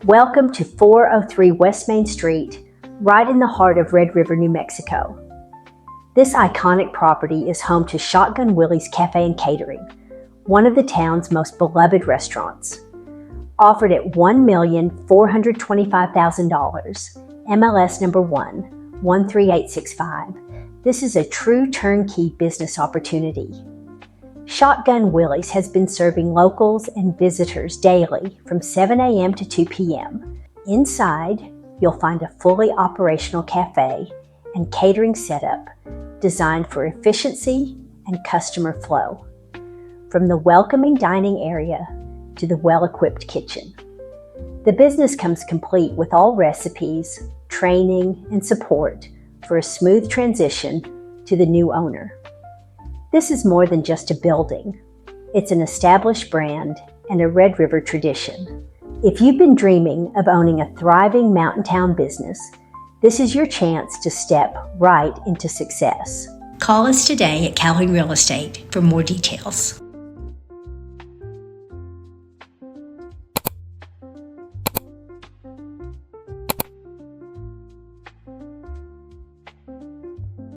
Welcome to 403 West Main Street, right in the heart of Red River, New Mexico. This iconic property is home to Shotgun Willie's Café and Catering, one of the town's most beloved restaurants. Offered at $1,425,000, MLS number 13865, this is a true turnkey business opportunity. Shotgun Willie's has been serving locals and visitors daily from 7 a.m. to 2 p.m. Inside, you'll find a fully operational cafe and catering setup designed for efficiency and customer flow. From the welcoming dining area to the well-equipped kitchen. The business comes complete with all recipes, training, and support for a smooth transition to the new owner. This is more than just a building. It's an established brand and a Red River tradition. If you've been dreaming of owning a thriving mountain town business, this is your chance to step right into success. Call us today at Calhoun Real Estate for more details.